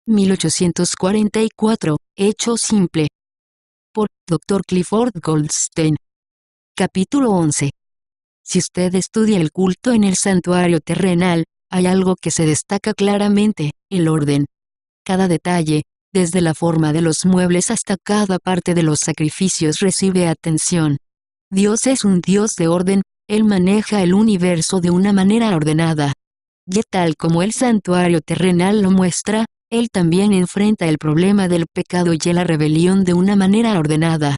1844, Hecho simple. Por Dr. Clifford Goldstein. Capítulo 11. Si usted estudia el culto en el santuario terrenal, hay algo que se destaca claramente: el orden. Cada detalle, desde la forma de los muebles hasta cada parte de los sacrificios, recibe atención. Dios es un Dios de orden, Él maneja el universo de una manera ordenada. Y tal como el santuario terrenal lo muestra, Él también enfrenta el problema del pecado y la rebelión de una manera ordenada.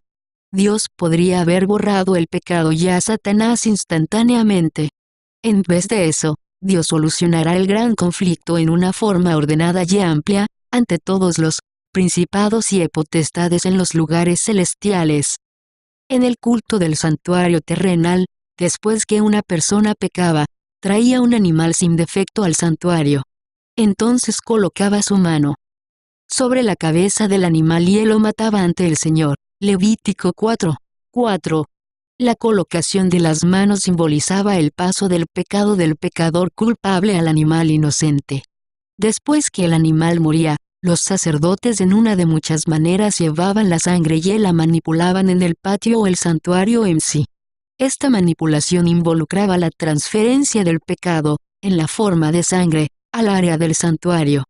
Dios podría haber borrado el pecado y a Satanás instantáneamente. En vez de eso, Dios solucionará el gran conflicto en una forma ordenada y amplia, ante todos los principados y potestades en los lugares celestiales. En el culto del santuario terrenal, después que una persona pecaba, traía un animal sin defecto al santuario. Entonces colocaba su mano sobre la cabeza del animal y él lo mataba ante el Señor. Levítico 4:4. La colocación de las manos simbolizaba el paso del pecado del pecador culpable al animal inocente. Después que el animal moría, los sacerdotes en una de muchas maneras llevaban la sangre y la manipulaban en el patio o el santuario en sí. Esta manipulación involucraba la transferencia del pecado, en la forma de sangre, al área del santuario.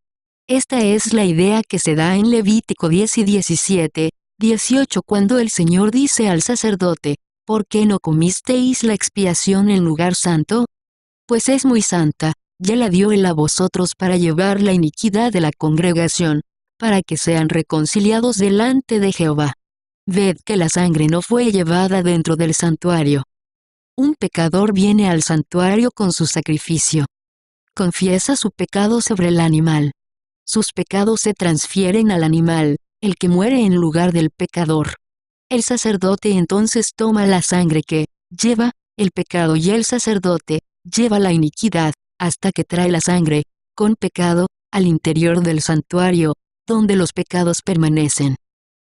Esta es la idea que se da en Levítico 10 y 17:18 cuando el Señor dice al sacerdote: ¿por qué no comisteis la expiación en lugar santo? Pues es muy santa, ya la dio Él a vosotros para llevar la iniquidad de la congregación, para que sean reconciliados delante de Jehová. Ved que la sangre no fue llevada dentro del santuario. Un pecador viene al santuario con su sacrificio. Confiesa su pecado sobre el animal. Sus pecados se transfieren al animal, el que muere en lugar del pecador. El sacerdote entonces toma la sangre que lleva el pecado y el sacerdote lleva la iniquidad, hasta que trae la sangre, con pecado, al interior del santuario, donde los pecados permanecen.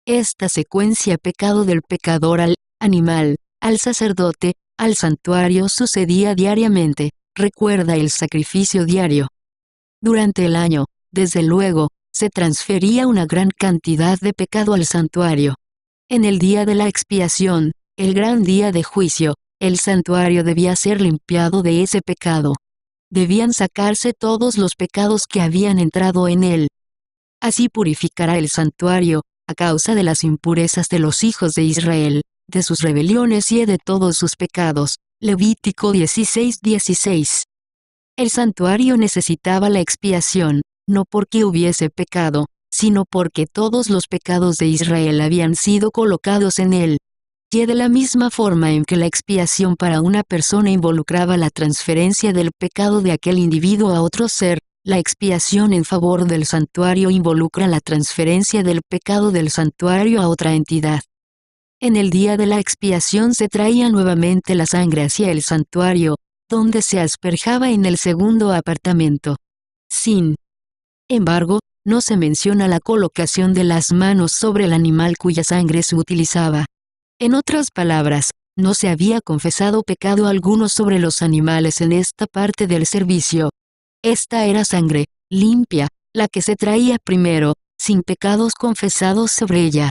Esta secuencia pecado del pecador al animal, al sacerdote, al santuario sucedía diariamente, recuerda el sacrificio diario. Durante el año, desde luego, se transfería una gran cantidad de pecado al santuario. En el día de la expiación, el gran día de juicio, el santuario debía ser limpiado de ese pecado. Debían sacarse todos los pecados que habían entrado en él. Así purificará el santuario, a causa de las impurezas de los hijos de Israel, de sus rebeliones y de todos sus pecados. Levítico 16:16. El santuario necesitaba la expiación, no porque hubiese pecado, sino porque todos los pecados de Israel habían sido colocados en él. Y de la misma forma en que la expiación para una persona involucraba la transferencia del pecado de aquel individuo a otro ser, la expiación en favor del santuario involucra la transferencia del pecado del santuario a otra entidad. En el día de la expiación se traía nuevamente la sangre hacia el santuario, donde se asperjaba en el segundo apartamento. Sin embargo, no se menciona la colocación de las manos sobre el animal cuya sangre se utilizaba. En otras palabras, no se había confesado pecado alguno sobre los animales en esta parte del servicio. Esta era sangre limpia, la que se traía primero, sin pecados confesados sobre ella.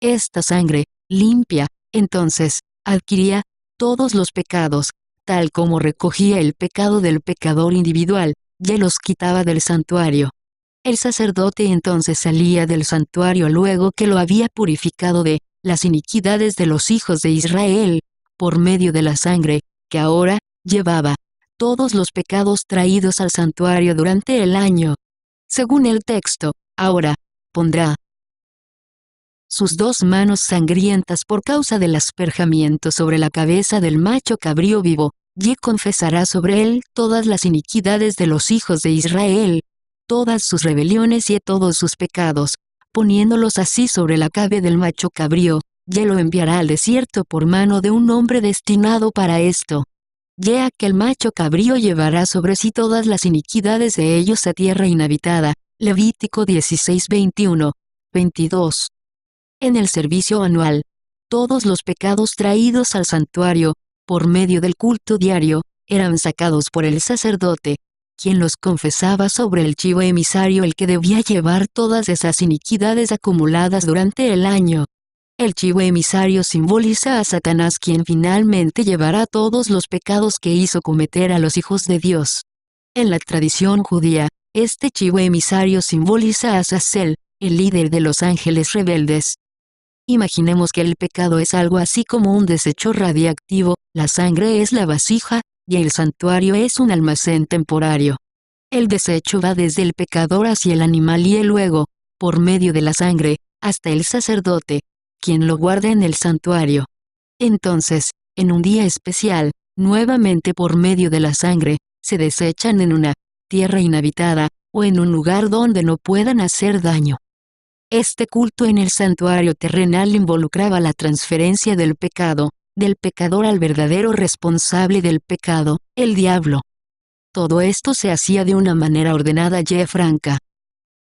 Esta sangre limpia, entonces, adquiría todos los pecados, tal como recogía el pecado del pecador individual, y los quitaba del santuario. El sacerdote entonces salía del santuario luego que lo había purificado de las iniquidades de los hijos de Israel, por medio de la sangre, que ahora llevaba todos los pecados traídos al santuario durante el año. Según el texto, ahora pondrá sus dos manos sangrientas por causa del asperjamiento sobre la cabeza del macho cabrío vivo, y confesará sobre él todas las iniquidades de los hijos de Israel, todas sus rebeliones y todos sus pecados, poniéndolos así sobre la cabeza del macho cabrío, y lo enviará al desierto por mano de un hombre destinado para esto. Ya aquel macho cabrío llevará sobre sí todas las iniquidades de ellos a tierra inhabitada. Levítico 16:21-22. En el servicio anual, todos los pecados traídos al santuario, por medio del culto diario, eran sacados por el sacerdote. quien los confesaba sobre el chivo emisario, el que debía llevar todas esas iniquidades acumuladas durante el año. El chivo emisario simboliza a Satanás, quien finalmente llevará todos los pecados que hizo cometer a los hijos de Dios. En la tradición judía, este chivo emisario simboliza a Azazel, el líder de los ángeles rebeldes. Imaginemos que el pecado es algo así como un desecho radiactivo, la sangre es la vasija, y el santuario es un almacén temporario. El desecho va desde el pecador hacia el animal y luego, por medio de la sangre, hasta el sacerdote, quien lo guarda en el santuario. Entonces, en un día especial, nuevamente por medio de la sangre, se desechan en una tierra inhabitada, o en un lugar donde no puedan hacer daño. Este culto en el santuario terrenal involucraba la transferencia del pecado, del pecador al verdadero responsable del pecado, el diablo. Todo esto se hacía de una manera ordenada y franca.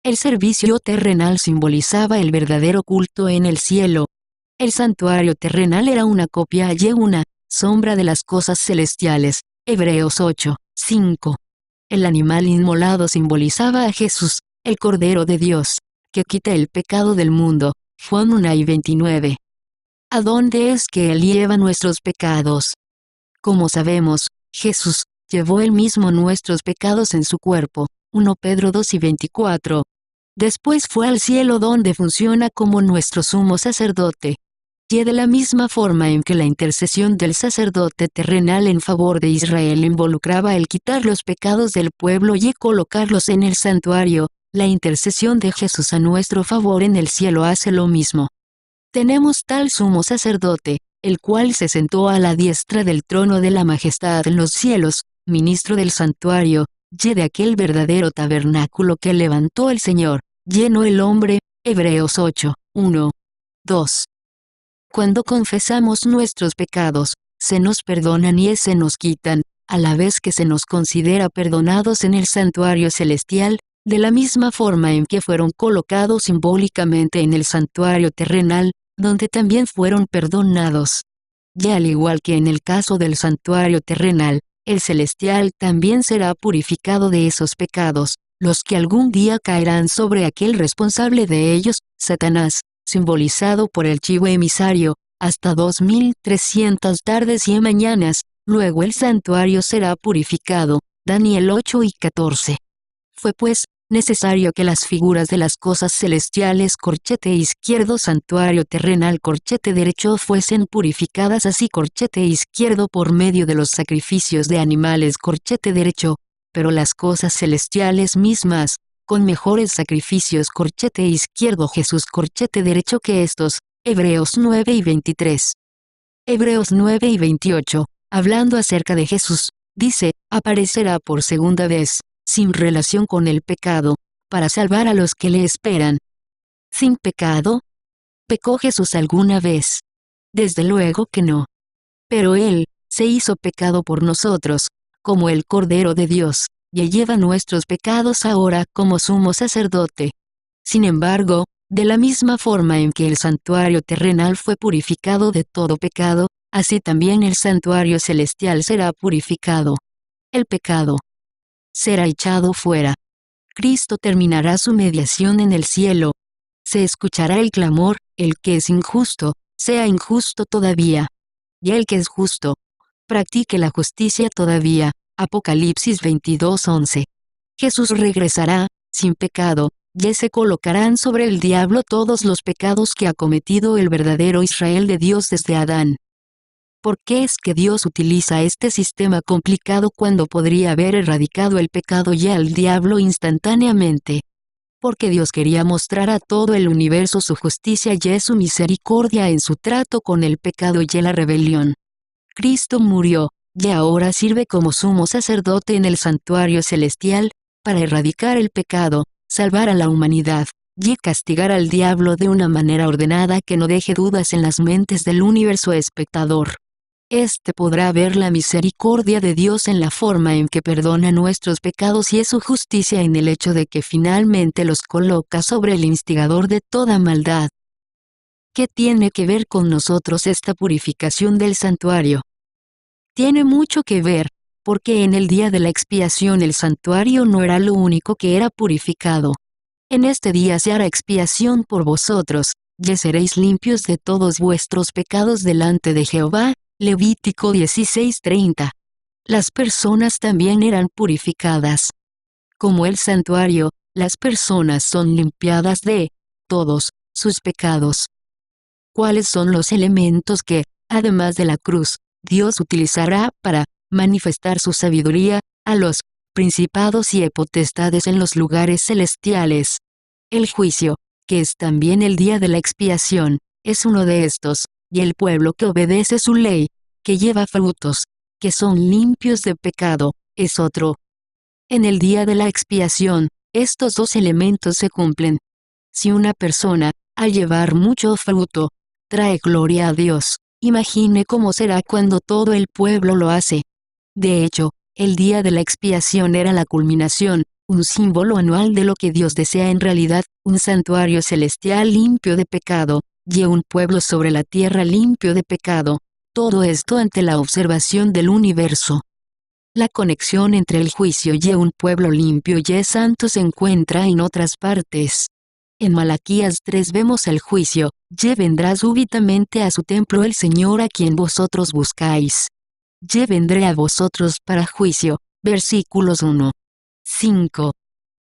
El servicio terrenal simbolizaba el verdadero culto en el cielo. El santuario terrenal era una copia y una sombra de las cosas celestiales. Hebreos 8, 5. El animal inmolado simbolizaba a Jesús, el Cordero de Dios, que quita el pecado del mundo. Juan 1 y 29. ¿A dónde es que Él lleva nuestros pecados? Como sabemos, Jesús llevó Él mismo nuestros pecados en su cuerpo. 1 Pedro 2 y 24. Después fue al cielo, donde funciona como nuestro sumo sacerdote. Y de la misma forma en que la intercesión del sacerdote terrenal en favor de Israel involucraba el quitar los pecados del pueblo y colocarlos en el santuario, la intercesión de Jesús a nuestro favor en el cielo hace lo mismo. Tenemos tal sumo sacerdote, el cual se sentó a la diestra del trono de la majestad en los cielos, ministro del santuario, y de aquel verdadero tabernáculo que levantó el Señor, lleno el hombre. Hebreos 8, 1, 2. Cuando confesamos nuestros pecados, se nos perdonan y se nos quitan, a la vez que se nos considera perdonados en el santuario celestial, de la misma forma en que fueron colocados simbólicamente en el santuario terrenal, donde también fueron perdonados. Y al igual que en el caso del santuario terrenal, el celestial también será purificado de esos pecados, los que algún día caerán sobre aquel responsable de ellos, Satanás, simbolizado por el chivo emisario, hasta 2300 tardes y mañanas. Luego el santuario será purificado. Daniel 8 y 14. Fue pues necesario que las figuras de las cosas celestiales, corchete izquierdo, santuario terrenal, corchete derecho, fuesen purificadas así, corchete izquierdo por medio de los sacrificios de animales, corchete derecho, pero las cosas celestiales mismas, con mejores sacrificios, corchete izquierdo Jesús, corchete derecho que estos. Hebreos 9 y 23. Hebreos 9 y 28, hablando acerca de Jesús, dice, aparecerá por segunda vez, sin relación con el pecado, para salvar a los que le esperan. ¿Sin pecado? ¿Pecó Jesús alguna vez? Desde luego que no. Pero Él se hizo pecado por nosotros, como el Cordero de Dios, y lleva nuestros pecados ahora como sumo sacerdote. Sin embargo, de la misma forma en que el santuario terrenal fue purificado de todo pecado, así también el santuario celestial será purificado. El pecado será echado fuera. Cristo terminará su mediación en el cielo. Se escuchará el clamor, el que es injusto, sea injusto todavía. Y el que es justo, practique la justicia todavía. Apocalipsis 22:11. Jesús regresará, sin pecado, y se colocarán sobre el diablo todos los pecados que ha cometido el verdadero Israel de Dios desde Adán. ¿Por qué es que Dios utiliza este sistema complicado cuando podría haber erradicado el pecado y al diablo instantáneamente? Porque Dios quería mostrar a todo el universo su justicia y su misericordia en su trato con el pecado y la rebelión. Cristo murió, y ahora sirve como sumo sacerdote en el santuario celestial, para erradicar el pecado, salvar a la humanidad, y castigar al diablo de una manera ordenada que no deje dudas en las mentes del universo espectador. Este podrá ver la misericordia de Dios en la forma en que perdona nuestros pecados y su justicia en el hecho de que finalmente los coloca sobre el instigador de toda maldad. ¿Qué tiene que ver con nosotros esta purificación del santuario? Tiene mucho que ver, porque en el día de la expiación el santuario no era lo único que era purificado. En este día se hará expiación por vosotros, y seréis limpios de todos vuestros pecados delante de Jehová. Levítico 16:30. Las personas también eran purificadas. Como el santuario, las personas son limpiadas de todos sus pecados. ¿Cuáles son los elementos que, además de la cruz, Dios utilizará para manifestar su sabiduría a los principados y potestades en los lugares celestiales? El juicio, que es también el día de la expiación, es uno de estos, y el pueblo que obedece su ley, que lleva frutos, que son limpios de pecado, es otro. En el día de la expiación, estos dos elementos se cumplen. Si una persona, al llevar mucho fruto, trae gloria a Dios, imagine cómo será cuando todo el pueblo lo hace. De hecho, el día de la expiación era la culminación, un símbolo anual de lo que Dios desea en realidad, un santuario celestial limpio de pecado, y un pueblo sobre la tierra limpio de pecado. Todo esto ante la observación del universo. La conexión entre el juicio y un pueblo limpio y santo se encuentra en otras partes. En Malaquías 3 vemos el juicio, y vendrá súbitamente a su templo el Señor a quien vosotros buscáis. Y vendré a vosotros para juicio. Versículos 1. 5.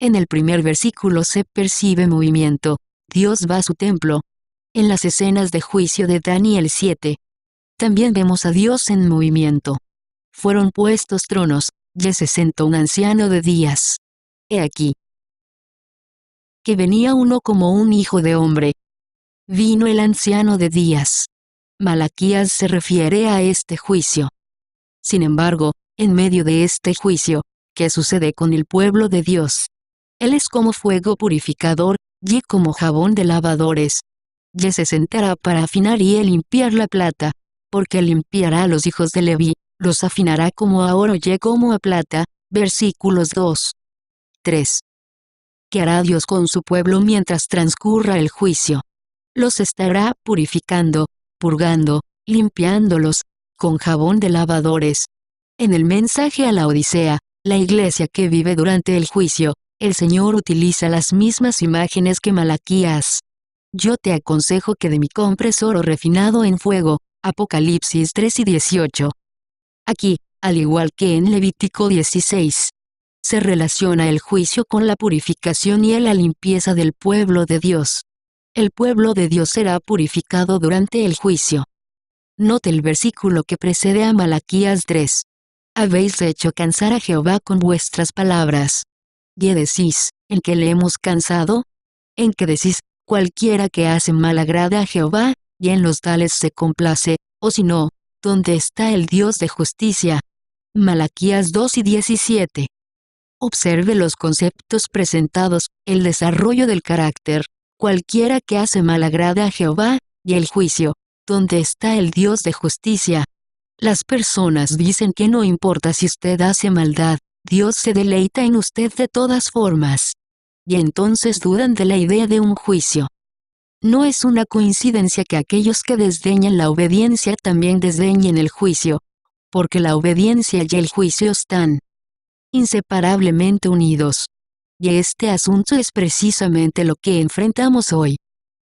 En el primer versículo se percibe movimiento. Dios va a su templo. En las escenas de juicio de Daniel 7. También vemos a Dios en movimiento. Fueron puestos tronos, y se sentó un anciano de días. He aquí que venía uno como un hijo de hombre. Vino el anciano de días. Malaquías se refiere a este juicio. Sin embargo, en medio de este juicio, ¿qué sucede con el pueblo de Dios? Él es como fuego purificador, y como jabón de lavadores. Y se sentará para afinar y limpiar la plata, porque limpiará a los hijos de Leví, los afinará como a oro y como a plata. Versículos 2. 3. ¿Qué hará Dios con su pueblo mientras transcurra el juicio? Los estará purificando, purgando, limpiándolos, con jabón de lavadores. En el mensaje a la Odisea, la iglesia que vive durante el juicio, el Señor utiliza las mismas imágenes que Malaquías. Yo te aconsejo que de mí compres oro refinado en fuego. Apocalipsis 3 y 18. Aquí, al igual que en Levítico 16, se relaciona el juicio con la purificación y la limpieza del pueblo de Dios. El pueblo de Dios será purificado durante el juicio. Note el versículo que precede a Malaquías 3. Habéis hecho cansar a Jehová con vuestras palabras. ¿Y decís, en qué le hemos cansado? En que decís, cualquiera que hace mal agrada a Jehová, y en los tales se complace, o si no, ¿dónde está el Dios de justicia? Malaquías 2 y 17. Observe los conceptos presentados, el desarrollo del carácter, cualquiera que hace mal agrada a Jehová, y el juicio, ¿dónde está el Dios de justicia? Las personas dicen que no importa si usted hace maldad, Dios se deleita en usted de todas formas. Y entonces dudan de la idea de un juicio. No es una coincidencia que aquellos que desdeñan la obediencia también desdeñen el juicio, porque la obediencia y el juicio están inseparablemente unidos. Y este asunto es precisamente lo que enfrentamos hoy.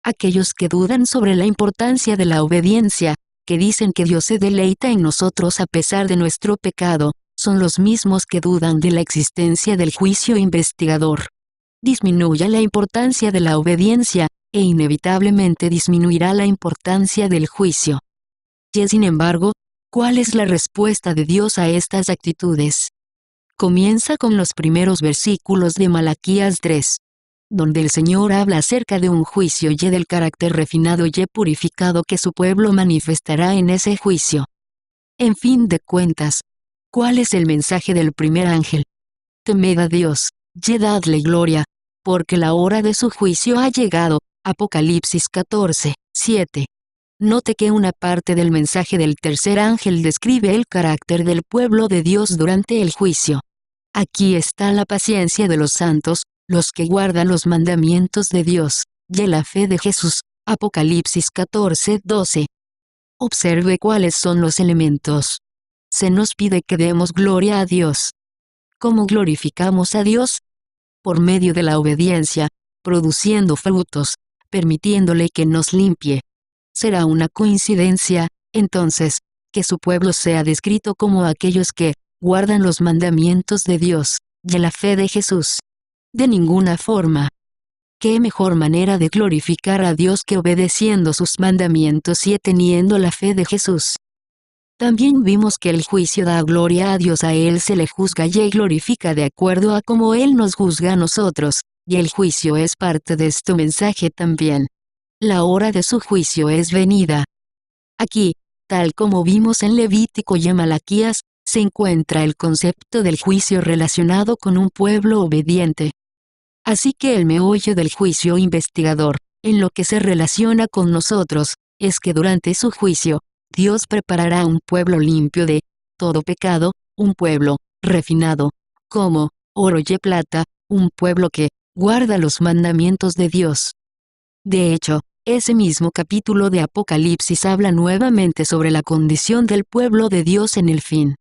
Aquellos que dudan sobre la importancia de la obediencia, que dicen que Dios se deleita en nosotros a pesar de nuestro pecado, son los mismos que dudan de la existencia del juicio investigador. Disminuya la importancia de la obediencia, e inevitablemente disminuirá la importancia del juicio. Y sin embargo, ¿cuál es la respuesta de Dios a estas actitudes? Comienza con los primeros versículos de Malaquías 3, donde el Señor habla acerca de un juicio y del carácter refinado y purificado que su pueblo manifestará en ese juicio. En fin de cuentas, ¿cuál es el mensaje del primer ángel? Temed a Dios, y dadle gloria, porque la hora de su juicio ha llegado. Apocalipsis 14, 7. Note que una parte del mensaje del tercer ángel describe el carácter del pueblo de Dios durante el juicio. Aquí está la paciencia de los santos, los que guardan los mandamientos de Dios, y la fe de Jesús. Apocalipsis 14, 12. Observe cuáles son los elementos. se nos pide que demos gloria a Dios. ¿Cómo glorificamos a Dios? Por medio de la obediencia, produciendo frutos, permitiéndole que nos limpie. Será una coincidencia, entonces, que su pueblo sea descrito como aquellos que guardan los mandamientos de Dios, y la fe de Jesús. De ninguna forma. ¿Qué mejor manera de glorificar a Dios que obedeciendo sus mandamientos y teniendo la fe de Jesús? También vimos que el juicio da gloria a Dios, a Él se le juzga y glorifica de acuerdo a cómo Él nos juzga a nosotros, y el juicio es parte de este mensaje también. La hora de su juicio es venida. Aquí, tal como vimos en Levítico y en Malaquías, se encuentra el concepto del juicio relacionado con un pueblo obediente. Así que el meollo del juicio investigador, en lo que se relaciona con nosotros, es que durante su juicio, Dios preparará un pueblo limpio de todo pecado, un pueblo refinado, como oro y plata, un pueblo que guarda los mandamientos de Dios. De hecho, ese mismo capítulo de Apocalipsis habla nuevamente sobre la condición del pueblo de Dios en el fin.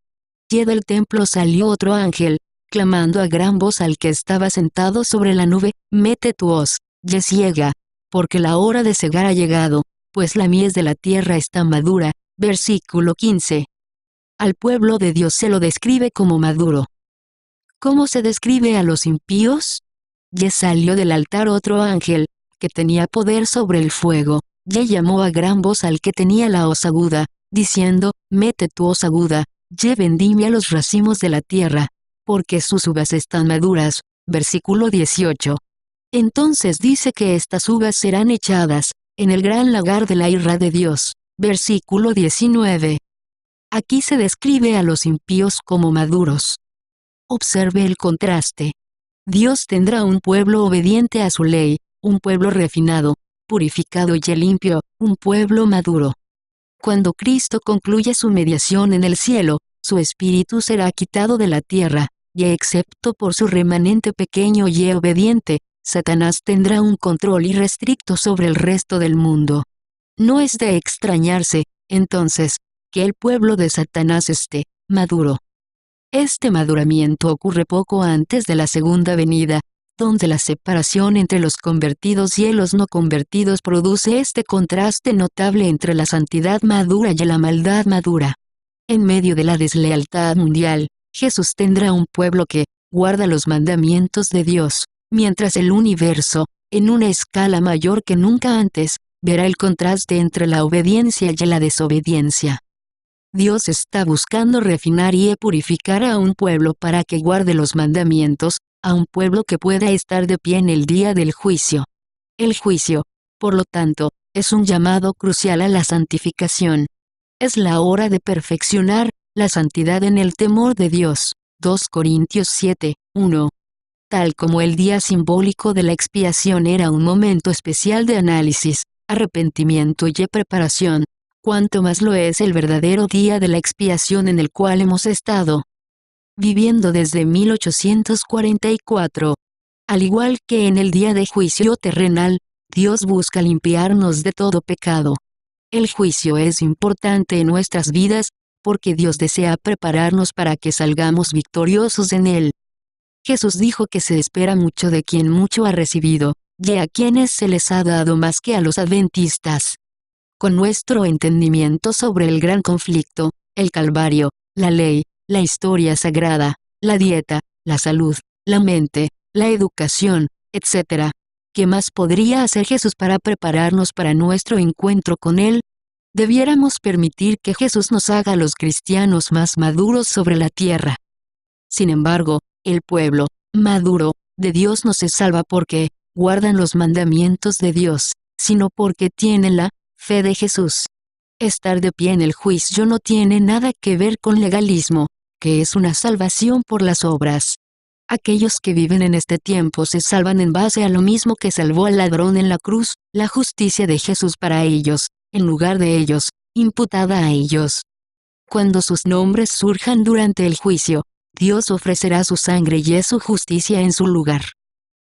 Y del templo salió otro ángel, clamando a gran voz al que estaba sentado sobre la nube: «Mete tu hoz, y ciega, porque la hora de cegar ha llegado, pues la mies de la tierra está madura». Versículo 15. Al pueblo de Dios se lo describe como maduro. ¿Cómo se describe a los impíos? Y salió del altar otro ángel, que tenía poder sobre el fuego, y llamó a gran voz al que tenía la hoz aguda, diciendo: «Mete tu hoz aguda, y vendimia los racimos de la tierra, porque sus uvas están maduras». Versículo 18. Entonces dice que estas uvas serán echadas en el gran lagar de la ira de Dios. Versículo 19. Aquí se describe a los impíos como maduros. Observe el contraste. Dios tendrá un pueblo obediente a su ley, un pueblo refinado, purificado y limpio, un pueblo maduro. Cuando Cristo concluya su mediación en el cielo, su espíritu será quitado de la tierra, y excepto por su remanente pequeño y obediente, Satanás tendrá un control irrestricto sobre el resto del mundo. No es de extrañarse, entonces, que el pueblo de Satanás esté maduro. Este maduramiento ocurre poco antes de la segunda venida, donde la separación entre los convertidos y los no convertidos produce este contraste notable entre la santidad madura y la maldad madura. En medio de la deslealtad mundial, Jesús tendrá un pueblo que guarda los mandamientos de Dios, mientras el universo, en una escala mayor que nunca antes, verá el contraste entre la obediencia y la desobediencia. Dios está buscando refinar y purificar a un pueblo para que guarde los mandamientos, a un pueblo que pueda estar de pie en el día del juicio. El juicio, por lo tanto, es un llamado crucial a la santificación. Es la hora de perfeccionar la santidad en el temor de Dios. 2 Corintios 7, 1. Tal como el día simbólico de la expiación era un momento especial de análisis, arrepentimiento y preparación, cuanto más lo es el verdadero día de la expiación en el cual hemos estado viviendo desde 1844. Al igual que en el día de juicio terrenal, Dios busca limpiarnos de todo pecado. El juicio es importante en nuestras vidas, porque Dios desea prepararnos para que salgamos victoriosos en él. Jesús dijo que se espera mucho de quien mucho ha recibido, y a quienes se les ha dado más que a los adventistas. Con nuestro entendimiento sobre el gran conflicto, el Calvario, la ley, la historia sagrada, la dieta, la salud, la mente, la educación, etc. ¿Qué más podría hacer Jesús para prepararnos para nuestro encuentro con Él? Debiéramos permitir que Jesús nos haga a los cristianos más maduros sobre la tierra. Sin embargo, el pueblo maduro de Dios no se salva porque guardan los mandamientos de Dios, sino porque tienen la fe de Jesús. Estar de pie en el juicio no tiene nada que ver con legalismo, que es una salvación por las obras. Aquellos que viven en este tiempo se salvan en base a lo mismo que salvó al ladrón en la cruz, la justicia de Jesús para ellos, en lugar de ellos, imputada a ellos. Cuando sus nombres surjan durante el juicio, Dios ofrecerá su sangre y su justicia en su lugar.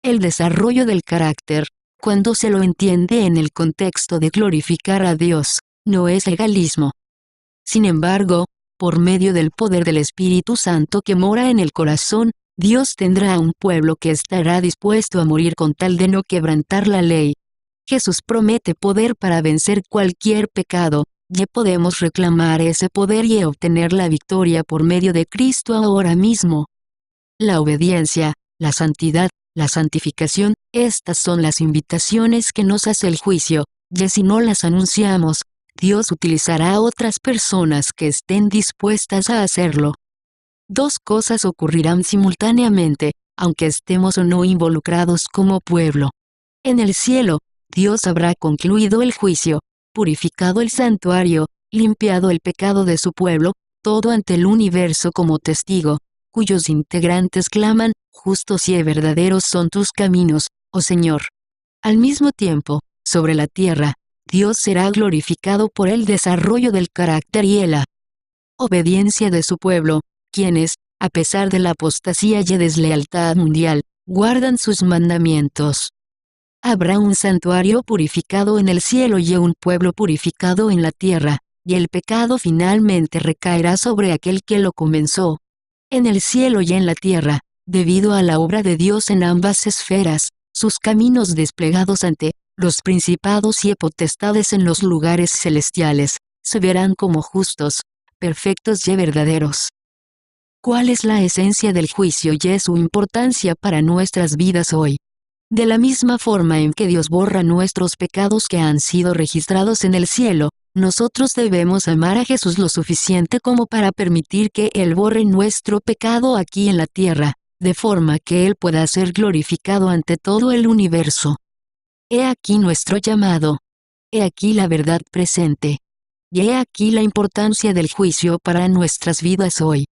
El desarrollo del carácter, cuando se lo entiende en el contexto de glorificar a Dios, no es legalismo. Sin embargo, por medio del poder del Espíritu Santo que mora en el corazón, Dios tendrá un pueblo que estará dispuesto a morir con tal de no quebrantar la ley. Jesús promete poder para vencer cualquier pecado. Ya podemos reclamar ese poder y obtener la victoria por medio de Cristo ahora mismo. La obediencia, la santidad, la santificación, estas son las invitaciones que nos hace el juicio, y si no las anunciamos, Dios utilizará a otras personas que estén dispuestas a hacerlo. Dos cosas ocurrirán simultáneamente, aunque estemos o no involucrados como pueblo. En el cielo, Dios habrá concluido el juicio, purificado el santuario, limpiado el pecado de su pueblo, todo ante el universo como testigo, cuyos integrantes claman, justos y verdaderos son tus caminos, oh Señor. Al mismo tiempo, sobre la tierra, Dios será glorificado por el desarrollo del carácter y la obediencia de su pueblo, quienes, a pesar de la apostasía y deslealtad mundial, guardan sus mandamientos. Habrá un santuario purificado en el cielo y un pueblo purificado en la tierra, y el pecado finalmente recaerá sobre aquel que lo comenzó. En el cielo y en la tierra, debido a la obra de Dios en ambas esferas, sus caminos desplegados ante los principados y potestades en los lugares celestiales, se verán como justos, perfectos y verdaderos. ¿Cuál es la esencia del juicio y es su importancia para nuestras vidas hoy? De la misma forma en que Dios borra nuestros pecados que han sido registrados en el cielo, nosotros debemos amar a Jesús lo suficiente como para permitir que Él borre nuestro pecado aquí en la tierra, de forma que Él pueda ser glorificado ante todo el universo. He aquí nuestro llamado. He aquí la verdad presente. Y he aquí la importancia del juicio para nuestras vidas hoy.